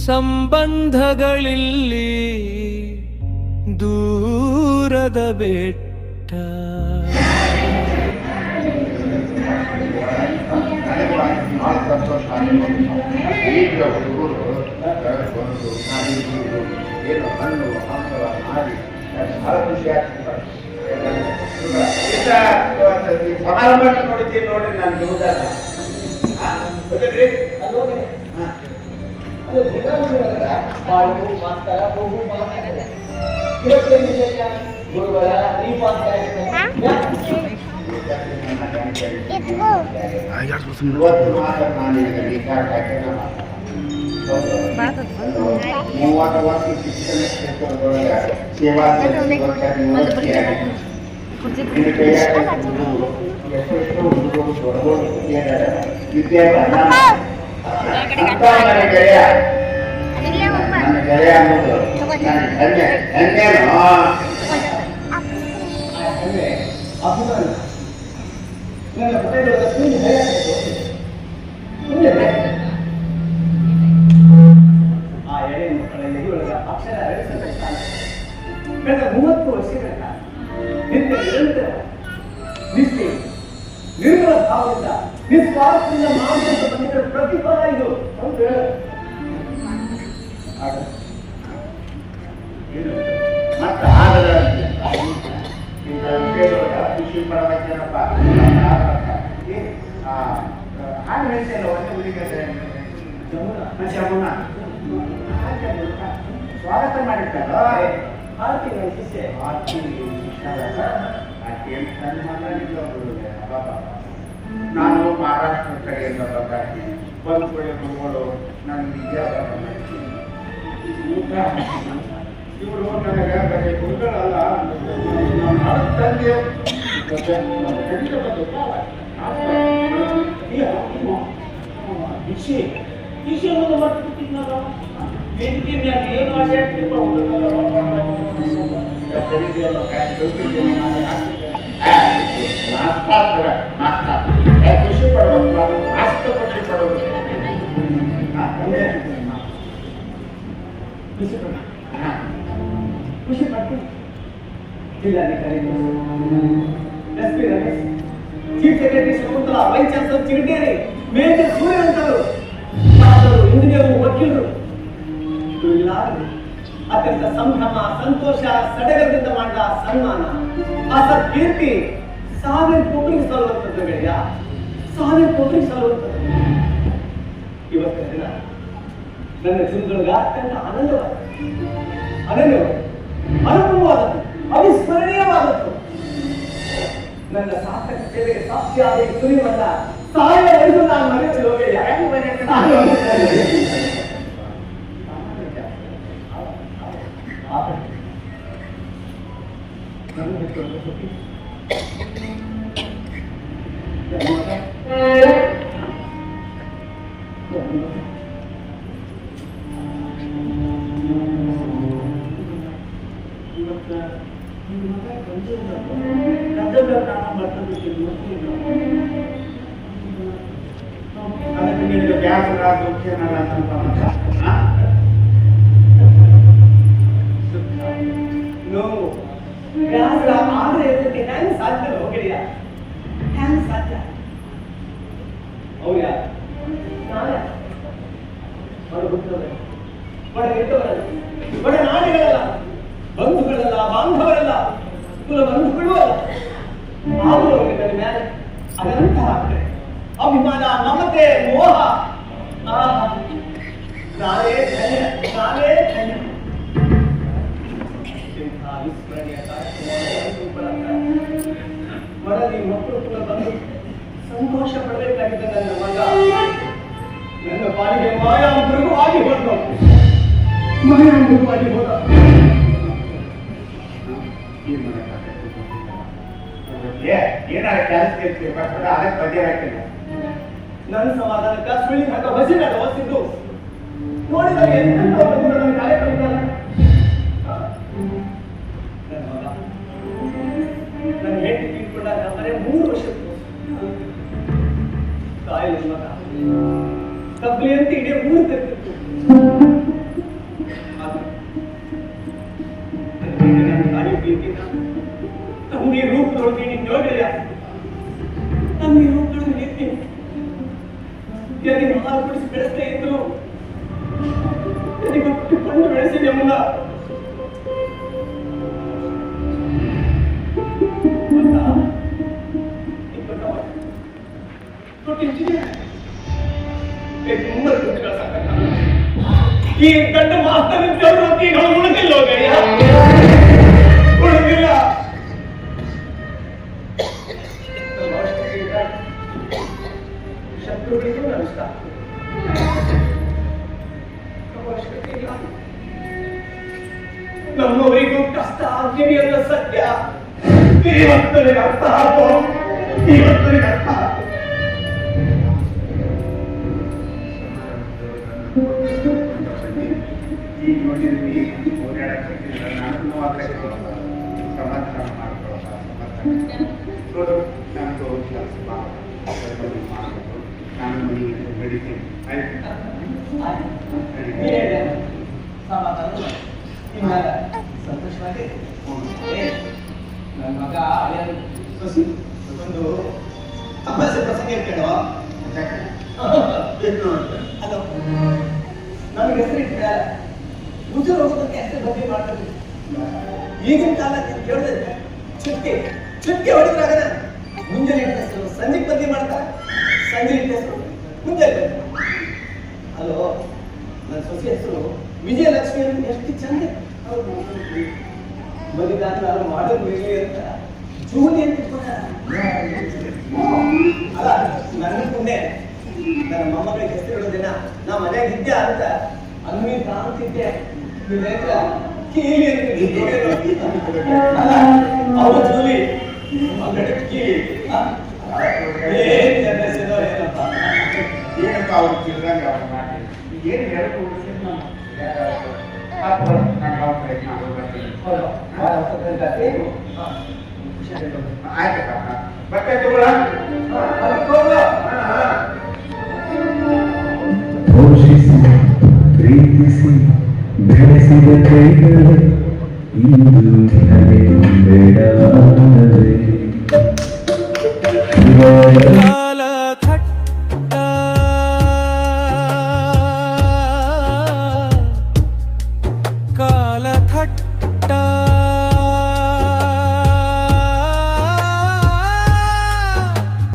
ಸಂಬಂಧಗಳಿಲ್ಲಿ ದೂರದ ಬೆಟ್ಟ. ಸಂತೋಷ ಈಗ ಹುಡುಗರು ಬಂದು ಏನು ಹಣ್ಣು ಹಂಪಲ ಮಾಡಿ ಬಹಳ ಖುಷಿ ಆಗ್ತಿದ್ದಾರೆ. ಸಮಾರಂಭ ನೋಡಿದ್ದೀನಿ ನೋಡ್ರಿ ನಾನು ದುಡ್ಡಲ್ಲ ಮೂವತ್ತು ವರ್ಷ ಶಿಕ್ಷಣ ಕ್ಷೇತ್ರದೊಳಗೆ ಸೇವಾ ಎಷ್ಟೆಷ್ಟು ಹುಡುಗರು ದೊಡ್ಡವರು ವಿದ್ಯಾಭ್ಯಾಸ ನನ್ನ ಗೆಳೆಯ ಅನ್ನೋದು ಹೆಂಗೇನು ಆ ಎಳೆ ಮಕ್ಕಳ ಎದುರೊಳಗ ಅಕ್ಷರ ಕಳೆದ 30 ವರ್ಷಗಳ ನಿತ್ಯ ನಿರಂತರ ನಿಷ್ಠೆ ನಿರ್ಮಲ ಭಾವದಿಂದ ನಿಸ್ವಾರ್ಥದಿಂದ ಮಾಡುವಂತ ಬಂದಿದ್ದ ಪ್ರತಿಫಲ ಇದು ಮತ್ತೆ ಆಗದ ಖುಷಿ ಪಡಬೇಕೇನಪ್ಪ ಹಾಗೆ ಹೇಳ್ತೇನೆ ಒಂದೇ ಹುಡುಗ ಜಮುನಾ ಸ್ವಾಗತ ಮಾಡಿರ್ತಾರ ನಾನು ಮಹಾರಾಷ್ಟ್ರ ಕಡೆಯಿಂದ ಬಂದಾಗಿ ಬಂದು ಕೊಡಿ ಮಗಳು ನನ್ನ ವಿದ್ಯಾಭ್ಯಾಸ ಮಾಡ್ತೀನಿ ಊಟ ಇವರು ನನಗೆ ಬರೀ ಗುರುಗಳಲ್ಲ ತಂದೆ ಖಂಡಿತ ಬಂದು ವಿಷಯ ಮಾಡ್ತಿದ್ದ ವೇದಿಕೆ ಮೇಲೆ ಏನು ಆಸೆ ಆಗ್ತಿಪ್ಪ ಖುಷಿ ಪಡಬೇಕು ಅಷ್ಟು ಖುಷಿ ಪಡಬೇಕು ಖುಷಿ ಪಡ್ತೀನಿ ಜಿಲ್ಲಾಧಿಕಾರಿ S P Ramesh chief secretary Shakuntala vice chancellor Chigateri major ಸೂರ್ಯವಂತರು ಇಂಜಿನಿಯರು ವಕೀಲರು ಅತ್ಯಂತ ಸಂಭ್ರಮ ಸಂತೋಷ ಸಡಗರದಿಂದ ಮಾಡಿದ ಸನ್ಮಾನ ಆ ಕೀರ್ತಿ 1000 ಕೋಟಿಗೆ ಸಲ್ಲುವಂಥದ್ದು ಗೆಳೆಯ 1000 ಕೋಟಿಗೆ ಸಲ್ಲುವಂಥದ್ದು. ಇವತ್ತಿನ ದಿನ ನನ್ನ ಜೀವನದೊಳಗೆ ಅತ್ಯಂತ ಅನನ್ಯವಾದದ್ದು ಅನುಭವವಾದದ್ದು ಅವಿಸ್ಮರಣೀಯವಾದದ್ದು. ನನ್ನ ಸಾರ್ಥಕ ಸೇವೆಗೆ ಸಾಕ್ಷಿಯಾದ ಈ ಸುರಿವಲ್ಲ ಸಾಯವರೆಗೂ ನಾನು ಮರೆಯಲು ಗೆಳೆಯ ಗ್ಯಾಸ್ ಆದ್ರೆ ಇದಕ್ಕೆ ಹ್ಯಾಂಗ್ ಸಾಧ್ಯ ಹೋಗಿಲ್ಲ ಹ್ಯಾಂಗ್ ಸಾಧ್ಯ ಅವ್ರು ಯಾರು ನಾಳೆ ಬಡ ಹುಟ್ಟದಲ್ಲ ಬಡ ಕೆಟ್ಟವರಲ್ಲ ಬಡ ನಾಡಿಗಳಲ್ಲ ಬಂಧುಗಳಲ್ಲ ಬಾಂಧವರಲ್ಲ ಕುಲ ಬಂಧುಗಳು ಅಲ್ಲ ಆದರೂ ಅವರಿಗೆ ನನ್ನ ಮೇಲೆ ಅನಂತಹ ಅಭಿಮಾನ ಮಮತೆ ಮೋಹ ನಾನೇ ಧನ್ಯ ಮಡದಿ ಮಕ್ಕಳು ಕೂಡ ಬಂದು ಸಂತೋಷ ಪಡಬೇಕಾಗಿದ್ದ ನನ್ನ ಮಗ ನನ್ನ ಪಾಲಿಗೆ ಮಾಯಾಮೃಗವಾಗಿ ಹೋದ ಏನಾರ ಕೆಲಸ ಅದಕ್ಕೆ ಬಗೆ ಹಾಕಿಲ್ಲ ನನ್ನ ಸಮಾಧಾನಕ್ಕೆ ಸುಳ್ಳಿ ಹಾಕ ಬಸಿದ ವಸಿದ್ದು ನೋಡಿದರೆ ಕಾರ್ಯ ಕಲಿತಾನೆ ನನ್ನ ಹೆಂಡತಿ ತೀರ್ಕೊಂಡಾಗ ಬರೀ 3 ವರ್ಷ ಕಾಯಿಲೆ ಮಗ ತಪ್ಪಲಿ ಅಂತ ಇಡೀ ಊರು ತೆಗೆದಿತ್ತು ಈ ರೂಪದೊಳಗೆ ನೀನು ನೋಡಿಲ್ಲ. ನನ್ನ ಈ ರೂಪದೊಳಗೆ ನೀತಿ ನನಗೆ ಹಾಲು ಕುಡಿಸಿ ಬೆಳೆಸ್ತಾ ಇದ್ರು, ನನಗೆ ಹುಟ್ಟುಕೊಂಡು ಬೆಳೆಸಿದೆ ಮುನ್ನ. ಈ ಗಂಡ ಮಾಸ್ತರ್ ಉಳಿದಿಲ್ಲ ಹೋಗಯ್ಯ, ಉಳಿದಿಲ್ಲ. ಶತ್ರುಗಳಿಗೂ ನಷ್ಟ, ಅವಶ್ಯಕತೆ ಇಲ್ಲ. ನಮ್ಮವರಿಗೂ ಕಷ್ಟ ಆಗ್ತೀನಿ ಅನ್ನೋ ಸತ್ಯ ಇವತ್ತನಿಗೆ ಅರ್ಥ ಆಯ್ತು, ಇವತ್ತನಿಗೆ ಅರ್ಥ ಆಯ್ತು. ಈಗ ನೋಡಿದ್ವಿ ಓಡಾಡಕ್ಕೆ ನಾನು ಸಮಾಧಾನ ಮಾಡ್ಕೊಳ್ಳೋಣ. ನೋಡು ನಾನು ಕೆಲಸ ಮಾಡಬೇಕು, ನಾನು ಮನೆಗೆ ಬೆಳಿತೀನಿ. ಸಂತೋಷವಾಗಿ ನನ್ನ ಮಗ ಸೊಸಿ ಒಂದು ತಪಾಸೆ ಪ್ರಸಂಗ ಇರ್ತೇನೋ ಅದು ನಮಗೆ ಹೆಸರು ಇಟ್ಟಿಲ್ಲ. ಮುಜೆ ಹೋಗೋದಕ್ಕೆ ಹೆಸರು ಬಗ್ಗೆ ಮಾಡ್ತಾರೆ. ಈಗಿನ ಕಾಲಕ್ಕೆ ಕೇಳಿದ್ರೆ ಚುಟ್ಕೆ ಹೊಡಿದ್ರಾಗದ ಮುಂಜಾನೆ ಇಟ್ಟ ಹೆಸರು ಸಂಜೆಗೆ ಬದ್ಲಿ ಮಾಡ್ತಾರೆ, ಸಂಜೆ ಇಟ್ಟ ಹೆಸರು ಮುಂಜಾನೆ. ಅಲೋ, ನನ್ನ ಸೊಸೆ ಹೆಸರು ವಿಜಯಲಕ್ಷ್ಮಿ ಅಂತ ಎಷ್ಟು ಚಂದ. ಬಲಿದಾನ ನಾನು ಮಾಡೋದು ಬೇರೆ ಅಂತ ಜೂಲಿ ಅಂತ ಅಲ್ಲ, ನನ್ನ ಪುಣ್ಯ ನನ್ನ ಮೊಮ್ಮಗಳಿಗೆ ಹೆಸರು ಇಡೋದಿನ ನಾ ಮನ್ಯಾಗ ಇದ್ದೆ ಅಂತ ಅನ್ಮಿ ಕಾಣ್ತಿದ್ದೆ. ಕೀಲಿ ಅಲ್ಲ ಅವ್ರು ಜೂಲಿ ಕೀಲಿ ಏನ್ ಜನರೇಷನ್ ಏನಪ್ಪ, ಏನಪ್ಪ ಅವ್ರು ಚಿಲ್ದಂಗೆ ಅವ್ರು ಮಾಡಿ ಏನು ಹೇಳಕ್ಕೆ ಆಯ್ತಕ್ಕ ಮತ್ತೆ ಪೋಷಿಸಿ ಪ್ರೀತಿಸಿ ಬೆಳೆಸಿದ ಕೈಗಳು ಇಂದು ಬೇಡವಾದರೆ ಕಾಲ ಥಟ್ಟ ಕಾಲ ಥಟ್ಟ